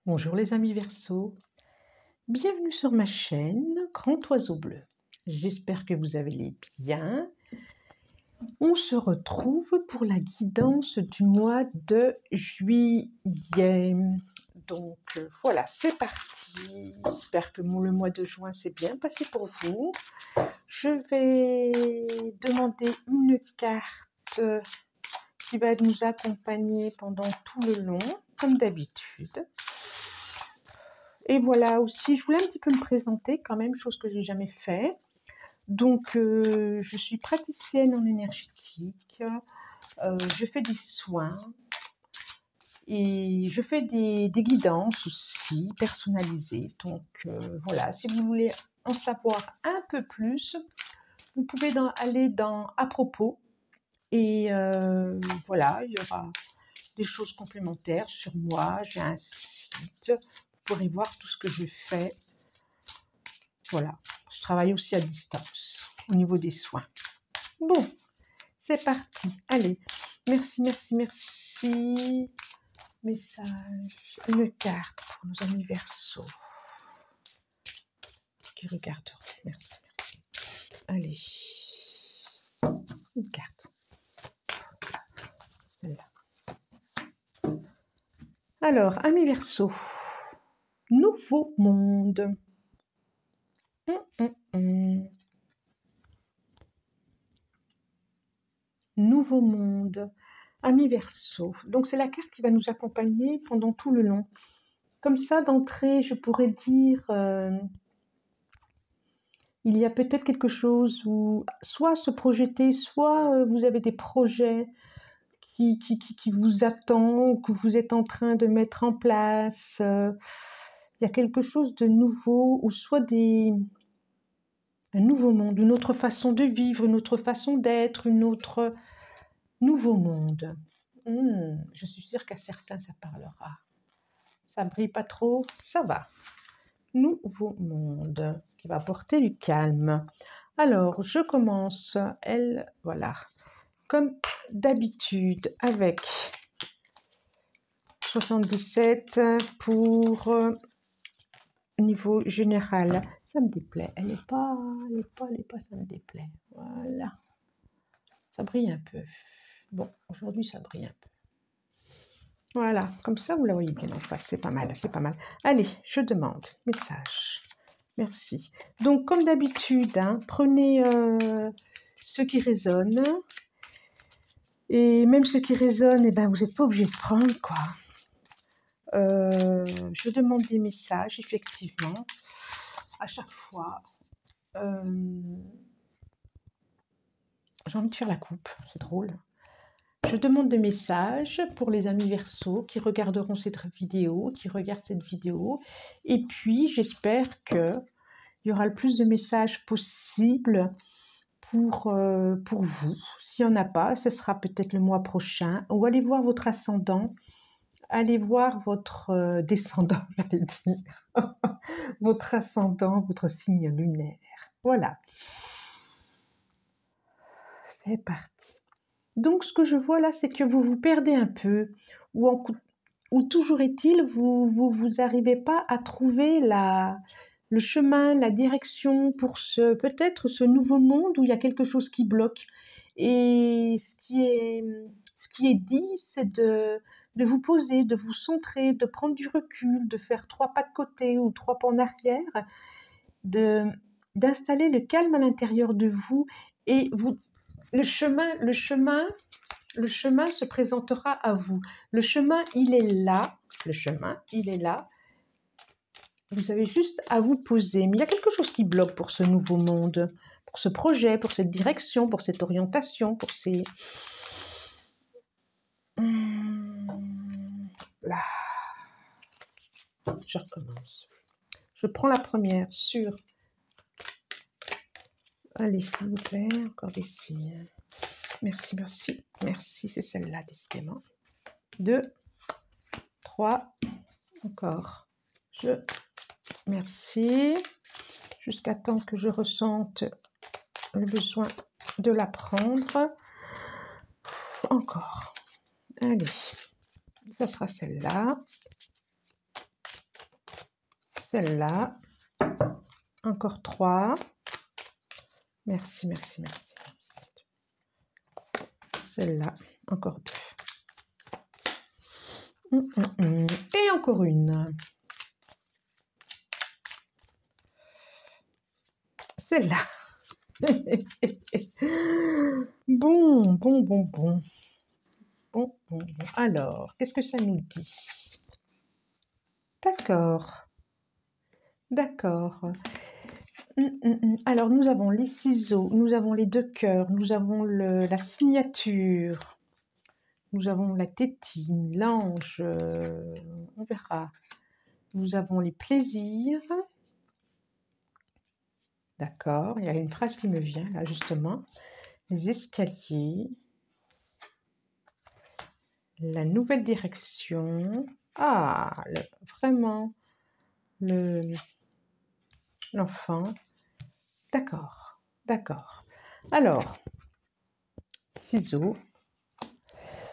Bonjour les amis Verseaux, bienvenue sur ma chaîne Grand Oiseau Bleu. J'espère que vous allez bien. On se retrouve pour la guidance du mois de juillet. Donc voilà, c'est parti. J'espère que le mois de juin s'est bien passé pour vous. Je vais demander une carte qui va nous accompagner pendant tout le long, comme d'habitude. Et voilà aussi, je voulais un petit peu me présenter quand même, chose que je n'ai jamais fait. Donc, je suis praticienne en énergétique, je fais des soins et je fais des guidances aussi personnalisées. Donc, voilà, si vous voulez en savoir un peu plus, vous pouvez aller dans à propos et voilà, il y aura des choses complémentaires sur moi. J'ai un site. Vous pourrez voir tout ce que je fais. Voilà, je travaille aussi à distance au niveau des soins. Bon, c'est parti. Allez, merci, merci, merci. Message, une carte pour nos amis Verseaux qui regarderont. Merci, merci. Allez, une carte. Celle-là. Alors, amis Verseaux, nouveau monde. Nouveau monde, amis Verseaux. Donc c'est la carte qui va nous accompagner pendant tout le long. Comme ça, d'entrée, je pourrais dire, il y a peut-être quelque chose où soit se projeter, soit vous avez des projets qui vous attendent, que vous êtes en train de mettre en place. Il y a quelque chose de nouveau, ou soit un nouveau monde, une autre façon de vivre, une autre façon d'être, une autre nouveau monde. Je suis sûre qu'à certains ça parlera. Ça brille pas trop, ça va. Nouveau monde qui va apporter du calme. Alors, je commence, voilà, comme d'habitude, avec 77 pour niveau général. Ça me déplaît. Elle est pas, ça me déplaît. Voilà. Ça brille un peu. Bon, aujourd'hui, ça brille un peu. Voilà, comme ça, vous la voyez bien en face. C'est pas mal, c'est pas mal. Allez, je demande. Message. Merci. Donc, comme d'habitude, hein, prenez ce qui résonne. Et même ce qui résonne, eh ben, vous n'êtes pas obligé de prendre, quoi. Je demande des messages, effectivement. À chaque fois. J'ai envie de faire la coupe, c'est drôle. Je demande des messages pour les amis Verseaux qui regarderont cette vidéo, qui regardent cette vidéo. Et puis, j'espère qu'il y aura le plus de messages possible pour vous. S'il n'y en a pas, ce sera peut-être le mois prochain. Ou allez voir votre ascendant. Allez voir votre descendant, j'allais dire. Votre ascendant, votre signe lunaire. Voilà. C'est parti. Donc, ce que je vois là, c'est que vous vous perdez un peu, ou toujours est-il, vous n'arrivez pas à trouver le chemin, la direction pour peut-être ce nouveau monde où il y a quelque chose qui bloque. Et ce qui est dit, c'est de vous poser, de vous centrer, de prendre du recul, de faire 3 pas de côté ou 3 pas en arrière, d'installer le calme à l'intérieur de vous et le chemin se présentera à vous. Le chemin, il est là. Le chemin, il est là. Vous avez juste à vous poser. Mais il y a quelque chose qui bloque pour ce nouveau monde, pour ce projet, pour cette direction, pour cette orientation, pour ces... Là. Je recommence. Je prends la première sur... Allez, s'il vous plaît, encore des signes. Merci, merci, merci, c'est celle-là, décidément. 2, 3, encore. Merci, jusqu'à temps que je ressente le besoin de la prendre. Encore. Allez, ça sera celle-là. celle-là, encore 3. Merci, merci, merci. Celle-là, encore 2. Et encore une. Celle-là. Bon, bon, bon, bon. Bon, bon, bon. Alors, qu'est-ce que ça nous dit? D'accord. D'accord. Alors, nous avons les ciseaux, nous avons les 2 cœurs, nous avons la signature, nous avons la tétine, l'ange, on verra. Nous avons les plaisirs. D'accord, il y a une phrase qui me vient là, justement. Les escaliers. La nouvelle direction. Ah, vraiment, l'enfant. D'accord, d'accord. Alors, ciseaux.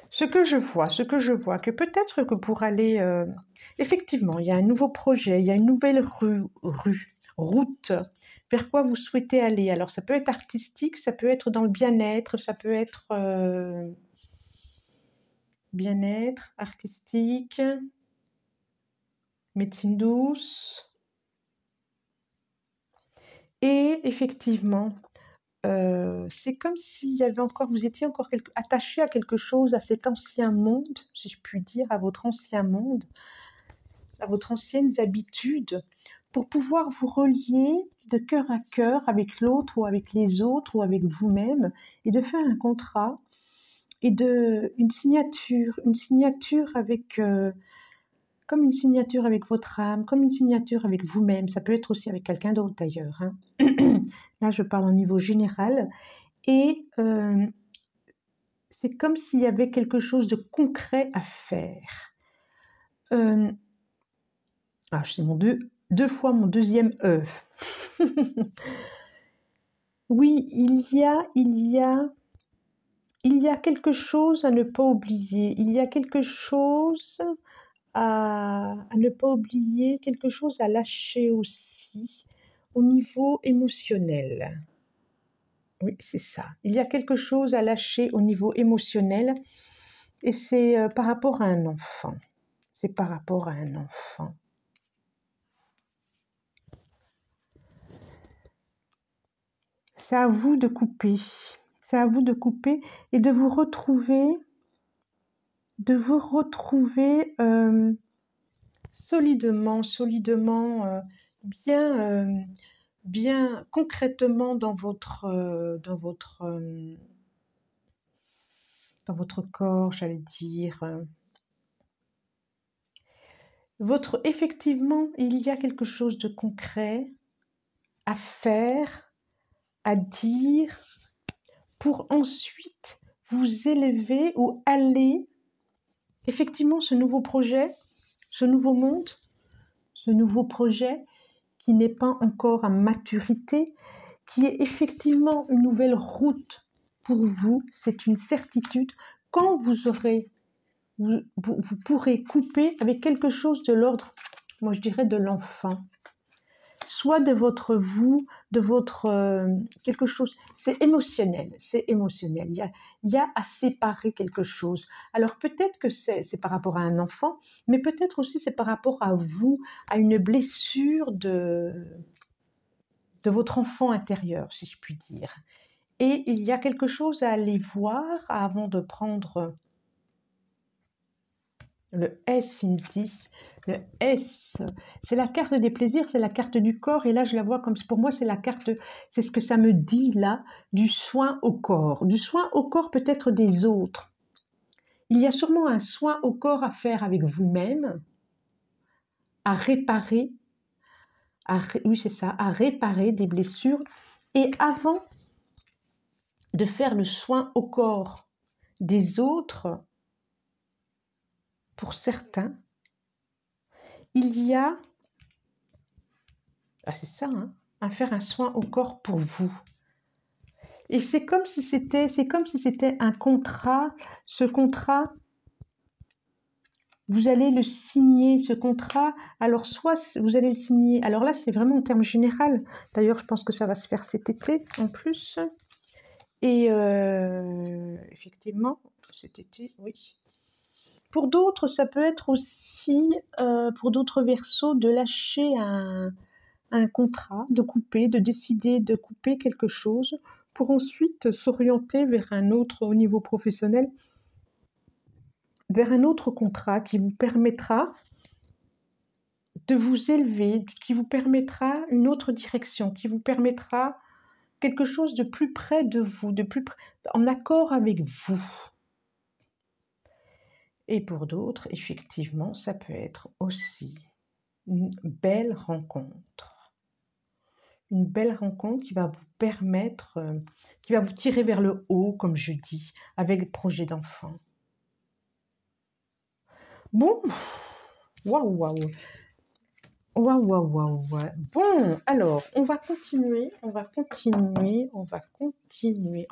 Ce que je vois, que peut-être que pour aller... effectivement, il y a un nouveau projet, il y a une nouvelle route vers quoi vous souhaitez aller. Alors, ça peut être artistique, ça peut être dans le bien-être, ça peut être bien-être, artistique, médecine douce. Et effectivement, c'est comme s'il y avait encore, vous étiez encore attaché à quelque chose, à cet ancien monde, si je puis dire, à votre ancien monde, à votre anciennes habitudes, pour pouvoir vous relier de cœur à cœur avec l'autre ou avec les autres ou avec vous-même, et de faire un contrat et une signature avec, comme une signature avec votre âme, comme une signature avec vous-même. Ça peut être aussi avec quelqu'un d'autre d'ailleurs, hein. Là, je parle au niveau général. Et c'est comme s'il y avait quelque chose de concret à faire. C'est deux fois mon deuxième E. Oui, il y a quelque chose à ne pas oublier. Il y a quelque chose à ne pas oublier, quelque chose à lâcher aussi au niveau émotionnel. Oui, c'est ça. Il y a quelque chose à lâcher au niveau émotionnel et c'est par rapport à un enfant. C'est par rapport à un enfant. C'est à vous de couper. C'est à vous de couper et de vous retrouver solidement, bien concrètement dans votre corps, j'allais dire. Effectivement, il y a quelque chose de concret à faire, à dire, pour ensuite vous élever ou aller, effectivement, ce nouveau projet, ce nouveau monde, ce nouveau projet qui n'est pas encore à maturité, qui est effectivement une nouvelle route pour vous, c'est une certitude. Quand vous pourrez couper avec quelque chose de l'ordre, moi je dirais de l'enfant, soit de votre vous, de votre quelque chose, c'est émotionnel, il y a à séparer quelque chose. Alors peut-être que c'est par rapport à un enfant, mais peut-être aussi c'est par rapport à vous, à une blessure de votre enfant intérieur, si je puis dire. Et il y a quelque chose à aller voir avant de prendre le S, il me dit. Le S, c'est la carte des plaisirs, c'est la carte du corps. Et là, je la vois comme, pour moi, c'est la carte, c'est ce que ça me dit là, du soin au corps. Du soin au corps peut-être des autres. Il y a sûrement un soin au corps à faire avec vous-même, à réparer, oui c'est ça, à réparer des blessures. Et avant de faire le soin au corps des autres, pour certains, il y a, c'est ça, hein, à faire un soin au corps pour vous. Et c'est comme si c'était un contrat. Ce contrat, vous allez le signer, ce contrat. Alors, soit vous allez le signer. Alors là, c'est vraiment en termes général. D'ailleurs, je pense que ça va se faire cet été en plus. Et effectivement, cet été, oui. Pour d'autres, ça peut être aussi, pour d'autres Verseaux, de lâcher un contrat, de couper, de décider de couper quelque chose pour ensuite s'orienter vers un autre, au niveau professionnel, vers un autre contrat qui vous permettra de vous élever, qui vous permettra une autre direction, qui vous permettra quelque chose de plus près de vous, en accord avec vous. Et pour d'autres, effectivement, ça peut être aussi une belle rencontre. Une belle rencontre qui va vous permettre, qui va vous tirer vers le haut, comme je dis, avec le projet d'enfant. Bon, waouh, waouh. Waouh, waouh, waouh, waouh. Bon, alors, on va continuer. En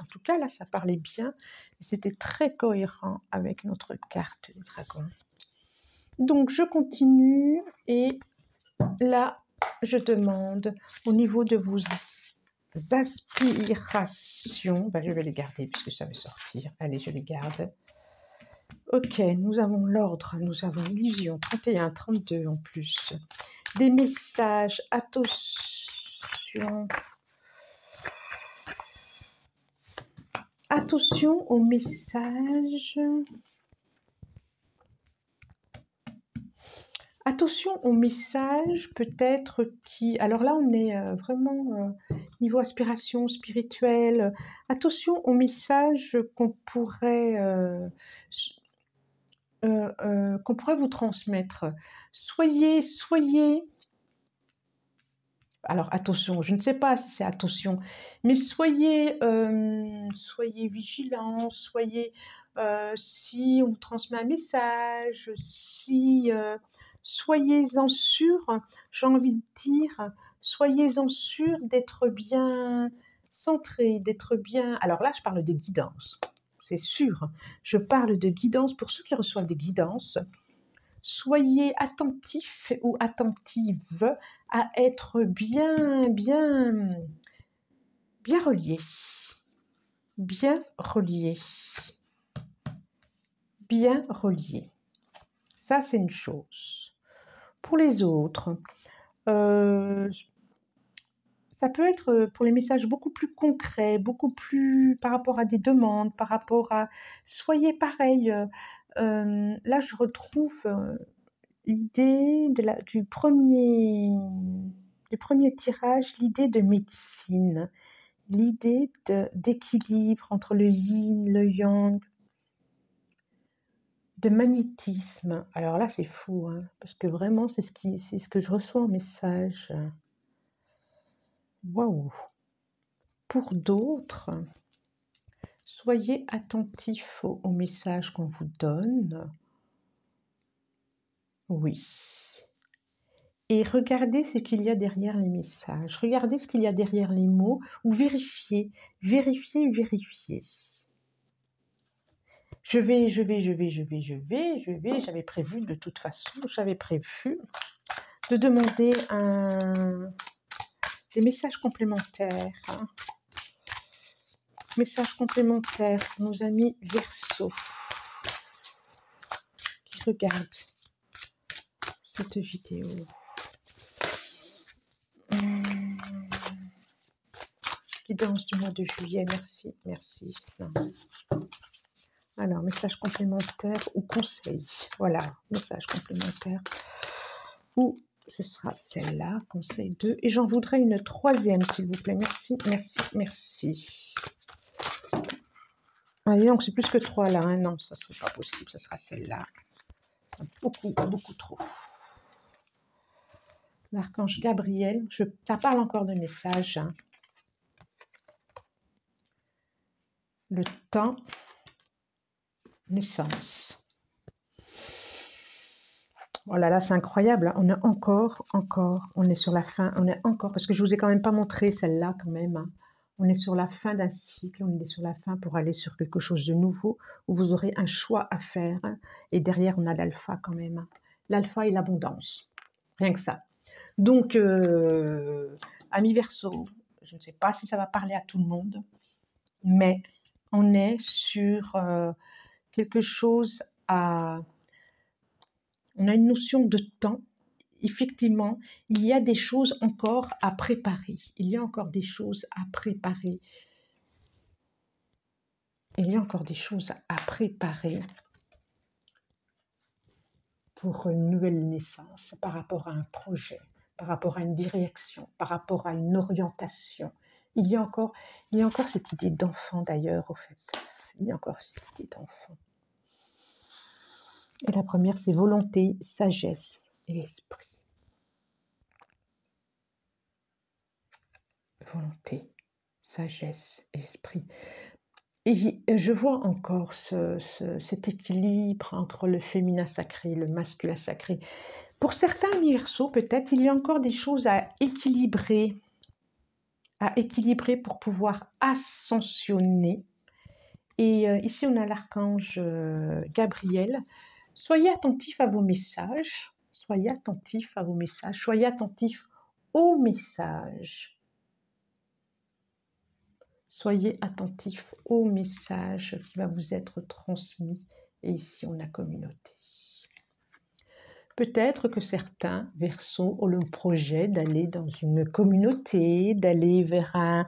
tout cas, là, ça parlait bien. C'était très cohérent avec notre carte du dragon. Donc, je continue. Et là, je demande, au niveau de vos aspirations, je vais les garder puisque ça va sortir. Allez, je les garde. Ok, nous avons l'ordre, nous avons l'illusion, 31, 32 en plus. Des messages, attention. Attention aux messages. Attention aux messages peut-être qui... Alors là, on est vraiment niveau aspiration spirituelle. Attention aux messages qu'on pourrait vous transmettre. Soyez... Alors attention, je ne sais pas si c'est attention, mais soyez vigilants, si on vous transmet un message, soyez-en sûr, j'ai envie de dire, soyez-en sûr d'être bien centré, d'être bien... Alors là, je parle de guidance, c'est sûr, je parle de guidance pour ceux qui reçoivent des guidances. Soyez attentifs ou attentives à être bien reliés. Bien reliés. Bien reliés. Ça, c'est une chose. Pour les autres, ça peut être pour les messages beaucoup plus concrets, beaucoup plus par rapport à des demandes, par rapport à... Soyez pareil. Là, je retrouve l'idée du premier tirage, l'idée de médecine, l'idée d'équilibre entre le yin, le yang, de magnétisme. Alors là, c'est fou, hein, parce que vraiment, c'est ce que je reçois en message. Waouh! Pour d'autres, soyez attentifs aux messages qu'on vous donne. Oui. Et regardez ce qu'il y a derrière les messages. Regardez ce qu'il y a derrière les mots ou vérifiez. J'avais prévu, de toute façon, de demander des messages complémentaires. Messages complémentaires pour nos amis Verseaux qui regardent cette vidéo. Guidance du mois de juillet, merci. Non. Alors, message complémentaire ou conseil. Voilà, message complémentaire. Ou ce sera celle-là, conseil 2. Et j'en voudrais une troisième, s'il vous plaît. Merci. Allez, donc c'est plus que 3 là. Hein. Non, ça ne serait pas possible. Ce sera celle-là. Beaucoup trop. L'archange Gabriel. Ça parle encore de message. Hein. Le temps. Naissance. Oh là là, c'est incroyable. On est encore, on est sur la fin. On est encore, parce que je vous ai quand même pas montré celle-là quand même. Hein. On est sur la fin d'un cycle, on est sur la fin pour aller sur quelque chose de nouveau, où vous aurez un choix à faire. Et derrière, on a l'alpha quand même. L'alpha et l'abondance, rien que ça. Donc, amis Verseau, je ne sais pas si ça va parler à tout le monde, mais on est sur quelque chose à... On a une notion de temps. Effectivement, il y a des choses encore à préparer. Il y a encore des choses à préparer. Il y a encore des choses à préparer pour une nouvelle naissance, par rapport à un projet, par rapport à une direction, par rapport à une orientation. Il y a encore cette idée d'enfant d'ailleurs, au fait. Il y a encore cette idée d'enfant. Et la première, c'est volonté, sagesse et esprit. Volonté, sagesse et esprit. Et je vois encore cet équilibre entre le féminin sacré et le masculin sacré. Pour certains Verseaux, peut-être, il y a encore des choses à équilibrer pour pouvoir ascensionner. Et ici, on a l'archange Gabriel. Soyez attentifs à vos messages. Soyez attentifs à vos messages. Soyez attentifs aux messages. Soyez attentifs au message qui va vous être transmis. Et ici, on a communauté. Peut-être que certains Verseaux ont le projet d'aller dans une communauté, d'aller vers un...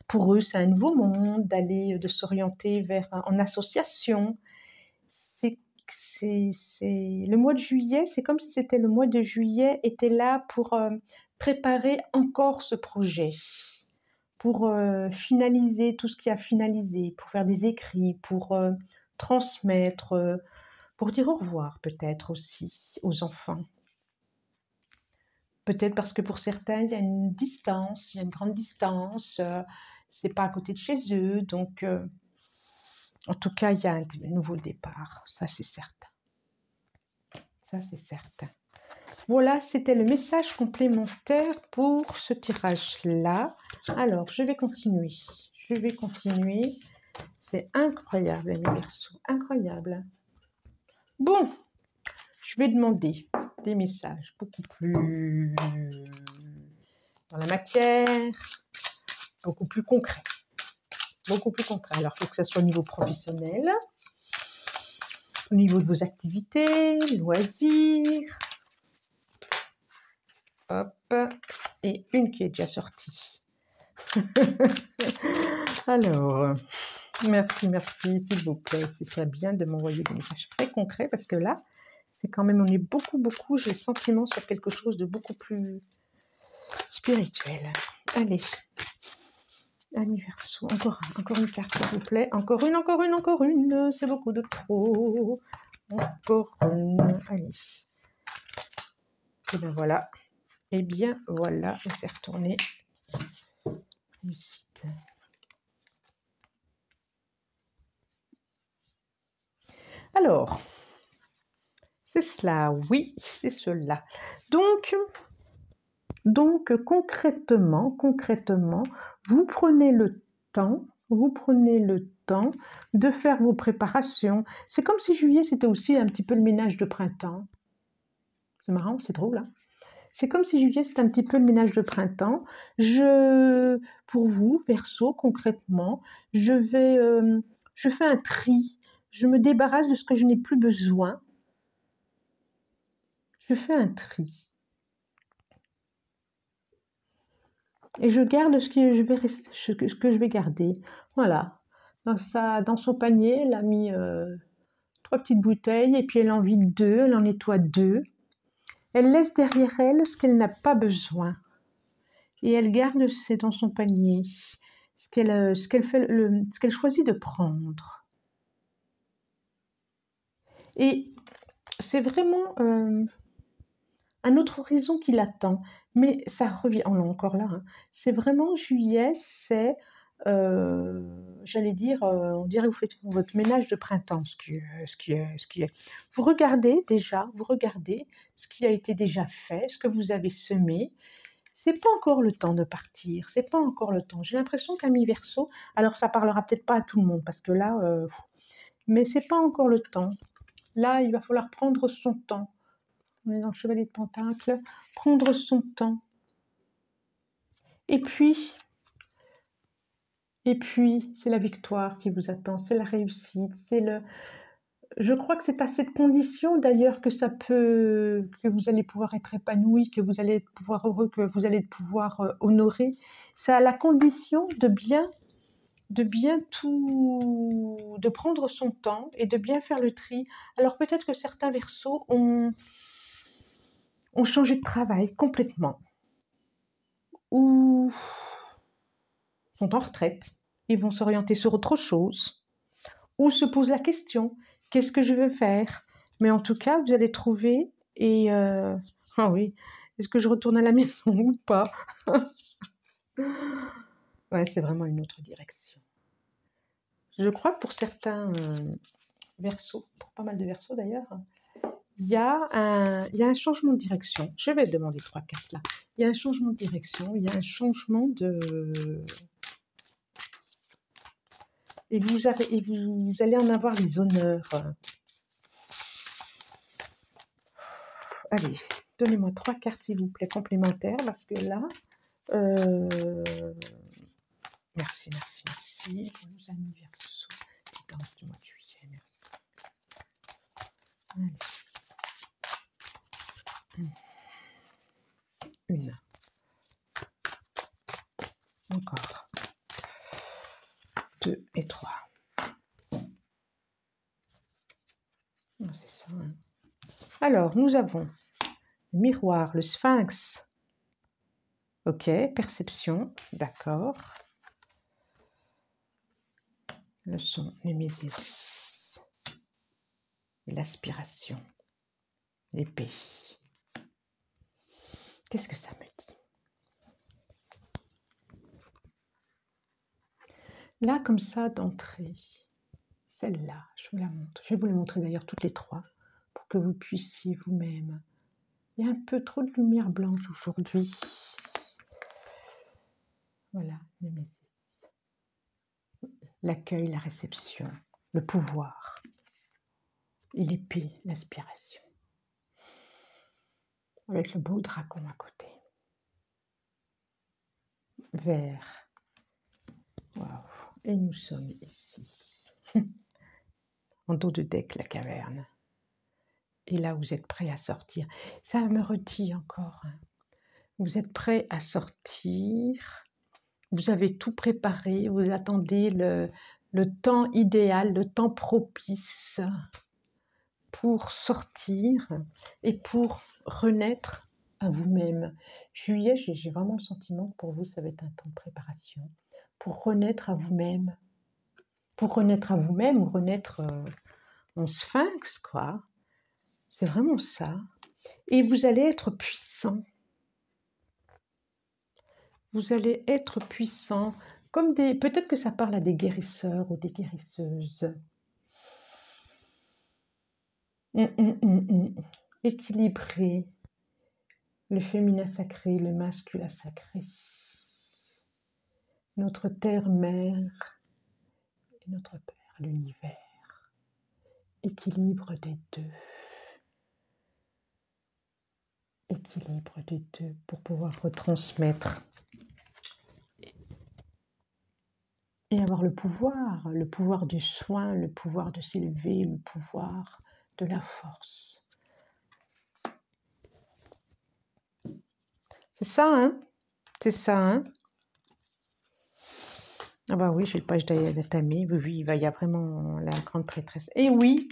Pour eux, c'est un nouveau monde, de s'orienter vers en association. Le mois de juillet, c'est comme si c'était le mois de juillet était là pour préparer encore ce projet, pour finaliser tout ce qui a finalisé, pour faire des écrits, pour transmettre, pour dire au revoir peut-être aussi aux enfants. Peut-être parce que pour certains, il y a une distance, il y a une grande distance, c'est pas à côté de chez eux, donc en tout cas, il y a un nouveau départ, ça c'est certain. Ça c'est certain. Voilà, c'était le message complémentaire pour ce tirage-là. Alors, je vais continuer. C'est incroyable, mes Verseaux, incroyable. Bon, je vais demander des messages beaucoup plus dans la matière, beaucoup plus concrets. Alors, que ce soit au niveau professionnel, au niveau de vos activités, loisirs. Hop, et une qui est déjà sortie. Alors, merci, s'il vous plaît. Ce serait bien de m'envoyer des messages très concrets parce que là, c'est quand même, on est beaucoup, j'ai le sentiment sur quelque chose de beaucoup plus spirituel. Allez, amis Verseau, encore une carte, s'il vous plaît. Encore une, c'est beaucoup de trop. Encore une, allez. Et bien voilà. Et bien voilà, on s'est retourné. Lucide. Alors, c'est cela, oui, c'est cela. Donc concrètement, vous prenez le temps de faire vos préparations. C'est comme si juillet, c'était aussi un petit peu le ménage de printemps. C'est marrant, c'est drôle, hein? C'est comme si juillet, c'était un petit peu le ménage de printemps. Pour vous, Verseau, concrètement, je fais un tri. Je me débarrasse de ce que je n'ai plus besoin. Je fais un tri. Et je garde ce que je vais garder. Voilà. Dans son panier, elle a mis 3 petites bouteilles et puis elle en vide 2, elle en nettoie 2. Elle laisse derrière elle ce qu'elle n'a pas besoin. Et elle garde dans son panier ce qu'elle choisit de prendre. Et c'est vraiment un autre horizon qui l'attend. Mais ça revient, on est encore là, hein. C'est vraiment juillet, c'est, j'allais dire, on dirait vous faites votre ménage de printemps, ce qui est. Vous regardez ce qui a été déjà fait, ce que vous avez semé, c'est pas encore le temps de partir, c'est pas encore le temps. J'ai l'impression qu'Amis Verseau, alors ça parlera peut-être pas à tout le monde parce que là, mais c'est pas encore le temps. Là, il va falloir prendre son temps. On est dans le Chevalier de Pentacle, prendre son temps. Et puis, c'est la victoire qui vous attend, c'est la réussite, c'est le. Je crois que c'est à cette condition d'ailleurs que que vous allez pouvoir être épanoui, que vous allez pouvoir heureux, que vous allez pouvoir honorer. C'est à la condition de bien tout, de prendre son temps et de bien faire le tri. Alors peut-être que certains Verseaux ont changé de travail complètement ou sont en retraite, ils vont s'orienter sur autre chose ou se posent la question, qu'est-ce que je veux faire? Mais en tout cas, vous allez trouver et ah oui, est-ce que je retourne à la maison ou pas? Ouais, c'est vraiment une autre direction. Je crois que pour certains Verseaux, pour pas mal de Verseaux d'ailleurs, il y a un changement de direction. Je vais demander 3 cartes là. Il y a un changement de direction, il y a un changement de... Et vous allez en avoir les honneurs. Allez, donnez-moi 3 cartes s'il vous plaît complémentaires parce que là... Merci. Nos amis Verseaux, guidance du mois de juillet, merci. Allez. Une. Encore. 2 et 3. C'est ça. Hein. Alors, nous avons le miroir, le sphinx. Ok, perception, d'accord. Le son, Némésis. L'aspiration. L'épée. Qu'est-ce que ça me dit? Là, comme ça, d'entrée, celle-là, je vous la montre. Je vais vous la montrer d'ailleurs toutes les 3 pour que vous puissiez vous-même. Il y a un peu trop de lumière blanche aujourd'hui. Voilà, Némésis. L'accueil, la réception, le pouvoir, et l'épée, l'aspiration. Avec le beau dragon à côté. Vert. Waouh. Et nous sommes ici. En dos de deck, la caverne. Et là, vous êtes prêts à sortir. Ça me redit encore. Hein. Vous êtes prêts à sortir. Vous avez tout préparé. Vous attendez le temps idéal, le temps propice pour sortir et pour renaître à vous-même. Juillet, j'ai vraiment le sentiment que pour vous, ça va être un temps de préparation. Pour renaître à vous-même. Pour renaître à vous-même ou renaître en sphinx, quoi. C'est vraiment ça. Et vous allez être puissant. Vous allez être puissant. Comme des... Peut-être que ça parle à des guérisseurs ou des guérisseuses. Équilibré. Le féminin sacré, le masculin sacré. Notre terre-mère et notre père, l'univers. Équilibre des deux. Équilibre des deux pour pouvoir retransmettre et avoir le pouvoir du soin, le pouvoir de s'élever, le pouvoir de la force. C'est ça, hein? C'est ça, hein? Ah bah oui, j'ai le page d'Atamé. Oui, il y a vraiment la grande prêtresse. Et oui,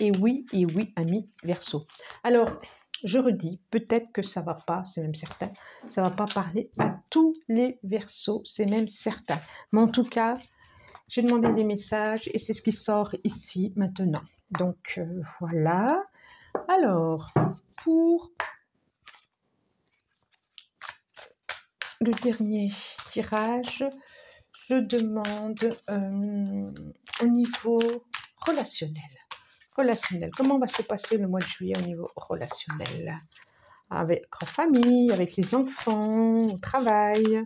amis Verseau. Alors, je redis, peut-être que ça va pas, c'est même certain, ça va pas parler à tous les Verseaux, c'est même certain. Mais en tout cas, j'ai demandé des messages et c'est ce qui sort ici maintenant. Donc, voilà. Alors, pour le dernier tirage, je demande au niveau relationnel. Comment va se passer le mois de juillet au niveau relationnel? en famille, avec les enfants, au travail,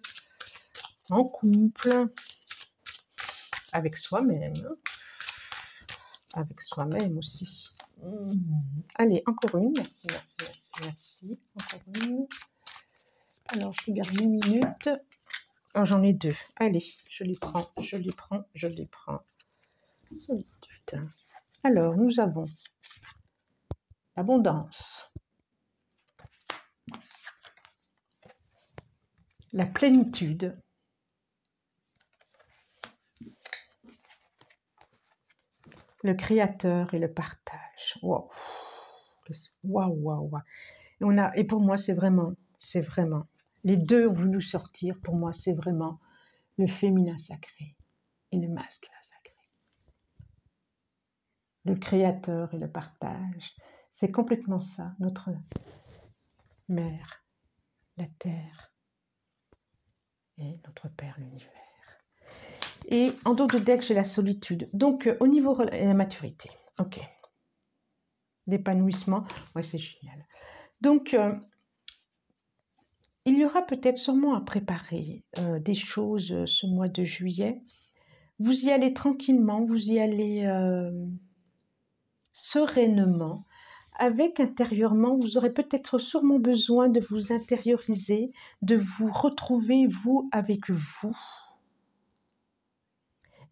en couple, avec soi-même. Avec soi-même aussi. Allez, encore une. Merci, merci, merci, merci. Encore une. Alors, je garde 8 minutes. Oh, j'en ai 2. Allez, je les prends, je les prends, je les prends. Solitude. Alors, nous avons l'abondance, la plénitude, le créateur et le partage. Waouh, waouh, waouh, waouh. Et pour moi, c'est vraiment, les deux ont voulu sortir. Pour moi, c'est vraiment le féminin sacré et le masculin sacré. Le créateur et le partage. C'est complètement ça, notre mère, la terre et notre père, l'univers. Et en dos de deck, j'ai la solitude. Donc, au niveau de la maturité. Ok. D'épanouissement. Ouais, c'est génial. Donc, il y aura peut-être sûrement à préparer des choses ce mois de juillet. Vous y allez tranquillement, vous y allez sereinement, avec intérieurement, vous aurez peut-être sûrement besoin de vous intérioriser, de vous retrouver, vous, avec vous.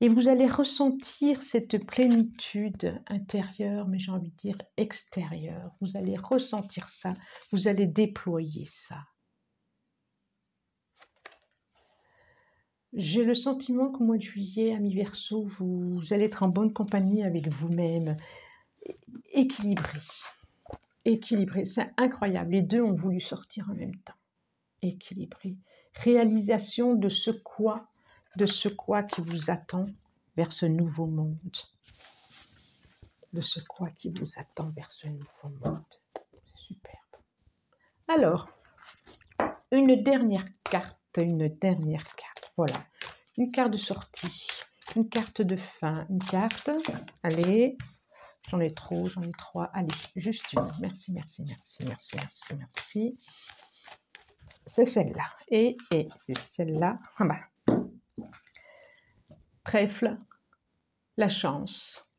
Et vous allez ressentir cette plénitude intérieure, mais j'ai envie de dire extérieure. Vous allez ressentir ça, vous allez déployer ça. J'ai le sentiment qu'au mois de juillet, amis Verseau, vous allez être en bonne compagnie avec vous-même, équilibré. Équilibré, c'est incroyable. Les deux ont voulu sortir en même temps. Équilibré. Réalisation de ce quoi qui vous attend vers ce nouveau monde. De ce quoi qui vous attend vers ce nouveau monde. C'est superbe. Alors, une dernière carte. Voilà. Une carte de sortie. Une carte de fin. Une carte. Allez. J'en ai trop, j'en ai 3. Allez, juste une. Merci, merci, merci, merci, merci, merci. C'est celle-là. Et c'est celle-là. Ah bah. Trèfle, la chance.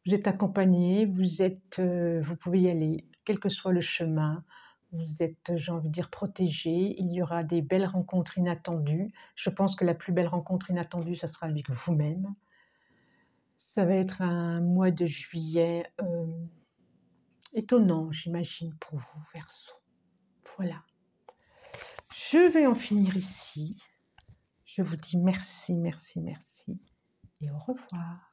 Vous êtes accompagné, vous pouvez y aller, quel que soit le chemin. Vous êtes, j'ai envie de dire, protégé. Il y aura des belles rencontres inattendues. Je pense que la plus belle rencontre inattendue, ça sera avec vous-même. Ça va être un mois de juillet étonnant, j'imagine, pour vous, Verseau. Voilà. Je vais en finir ici. Je vous dis merci, merci, merci et au revoir.